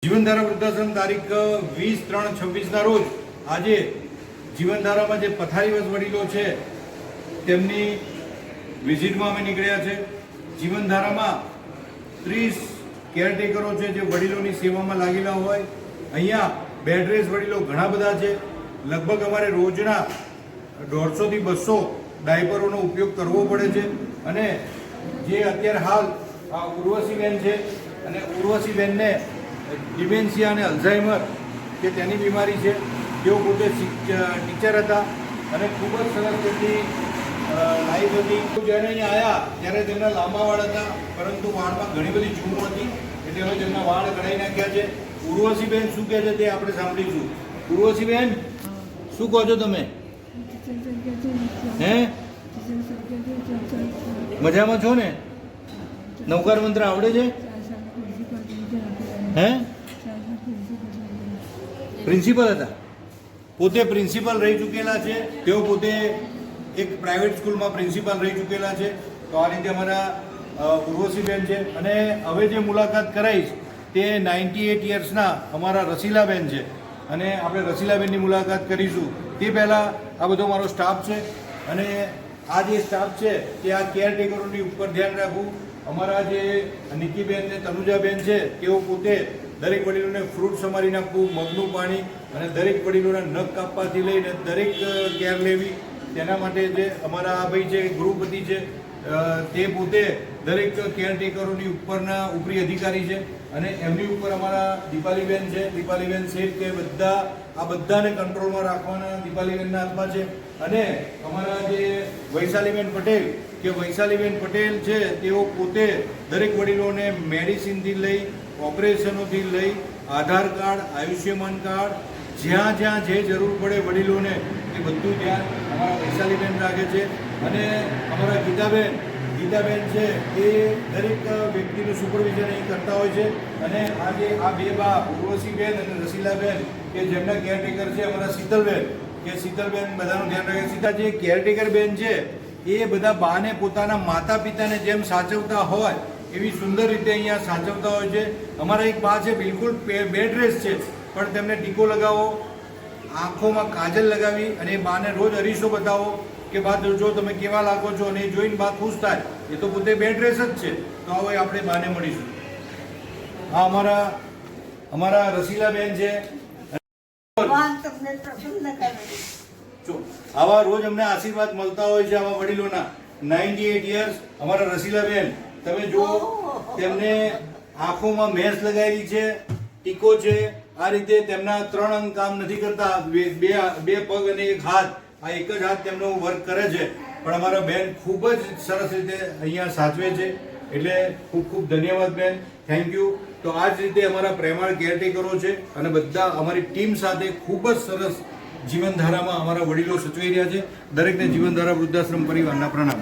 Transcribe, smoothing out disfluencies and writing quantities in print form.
જીવનધારા વૃદ્ધાશ્રમ તારીખ 20/3/26 રોજ આજે જીવનધારામાં જે પથારીવશ વડીલો છે તેમની વિઝિટમાં અમે નીકળ્યા છે. જીવનધારામાં 30 કેરટેકરો છે જે વડીલોની સેવામાં લાગેલા હોય. અહીંયા બેડ રેસ્ટ વડીલો ઘણા બધા છે. લગભગ અમારે રોજના 150 થી 200 ડાયપરોનો ઉપયોગ કરવો પડે છે. અને જે અત્યારે હાલ આ ઉર્વશીબેન છે અને ઉર્વશીબેનને ડિમેન્શિયા અને અલ્ઝાઇમર કે તેની બીમારી છે. તેઓ પોતે ટીચર હતા અને ખૂબ જ સરસ તેમની લાઈફ હતી. જ્યારે અહીંયા આવ્યા ત્યારે તેમના લાંબા વાળ હતા, પરંતુ વાળમાં ઘણી બધી જૂનો હતી, એટલે હવે તેમના વાળ કઢાઈ નાખ્યા છે. ઉર્વશીબેન શું કહે છે તે આપણે સાંભળીશું. ઉર્વશીબેન, શું કહો છો તમે? હે, મજામાં છો ને? નવકાર મંત્ર આવડે છે? હે, પ્રિન્સિપલ હતા, પોતે પ્રિન્સિપલ રહી ચૂકેલા છે. તેઓ પોતે એક પ્રાઇવેટ સ્કૂલમાં પ્રિન્સિપલ રહી ચૂકેલા છે. તો આ રીતે અમારા ઉર્વશીબેન છે. અને હવે જે મુલાકાત કરાઈશ તે 98 યર્સના અમારા રસીલાબેન છે, અને આપણે રસીલાબેનની મુલાકાત કરીશું. તે પહેલાં આ બધો મારો સ્ટાફ છે, અને આ જે સ્ટાફ છે તે આ કેરટેકરોની ઉપર ધ્યાન રાખવું. અમારા જે નિકીબેન ને તનુજાબેન છે તેઓ પોતે દરેક વડીલોને ફ્રૂટ સમારી નાખવું, મગનું પાણી, અને દરેક વડીલોના નખ કાપવાથી લઈને દરેક કેર લેવી. તેના માટે જે અમારા આ ભાઈ છે ગૃહપતિ છે, તે પોતે દરેક કેરટેકરોની ઉપરના ઉપરી અધિકારી છે. અને એમની ઉપર અમારા દીપાલીબેન છે, દીપાલીબેન શેઠ, કે આ બધાને કંટ્રોલમાં રાખવાના દીપાલીબેનના હાથમાં છે. અને અમારા જે વૈશાલીબેન પટેલ કે વૈશાલીબેન પટેલ છે તેઓ પોતે દરેક વડીલોને મેડિસિનથી લઈ, ઓપરેશનોથી લઈ, આધાર કાર્ડ, આયુષ્યમાન કાર્ડ, જ્યાં જ્યાં જે જરૂર પડે વડીલોને એ બધું ધ્યાન અમારા વૈશાલીબેન રાખે છે. અને અમારા ગીતાબેન છે એ દરેક વ્યક્તિનું સુપરવિઝન અહીં કરતા હોય છે. અને આજે આ બે બા ઉર્વશીબેન અને રસીલાબેન કે જેમના કેરટેકર છે અમારા શીતલબેન, કે શીતલબેન બધાનું ધ્યાન રાખે. સીતા જે કેરટેકર બેન છે એ બધા બાને પોતાના માતા પિતાને જેમ સાચવતા હોય એવી સુંદર રીતે અહીંયા સાચવતા હોય છે. અમારા એક બા છે બિલકુલ બેડ રેસ્ટ છે, પણ તેમને ટીકો લગાવો, આંખોમાં કાજલ લગાવી, અને એ બાને રોજ અરીસો બતાવો કે બા જો તમે કેવા લાગો છો, અને એ જોઈને બા ખુશ થાય. એ તો પોતે બેડ રેસ્ટ જ છે. તો હવે આપણે બાને મળીશું. આ અમારા રસીલાબેન છે. આવા રોજ અમને આશીર્વાદ મળતા હોય છે આવા વડીલોના. 98 યર્સ અમારા રસીલાબેન, તમે જુઓ, તેમને આંખોમાં મેસ લગાવેલી છે, ટીકો છે. આ રીતે તેમના 3 અંગ કામ નથી કરતા, બે પગ અને એક હાથ, આ એક જ હાથ તેમનો વર્ક કરે છે. પણ અમારા બેન ખૂબ જ સરસ રીતે અહીંયા સાચવે છે. એટલે ખૂબ ખૂબ ધન્યવાદ બેન, થેન્ક યુ. તો આ જ રીતે અમારા પ્રેમાળ કેરટેકરો છે, અને બધા અમારી ટીમ સાથે ખૂબ જ સરસ જીવનધારામાં અમારા વડીલો સચવાઈ રહ્યા છે. દરેકને જીવનધારા વૃદ્ધાશ્રમ પરિવારના પ્રણામ.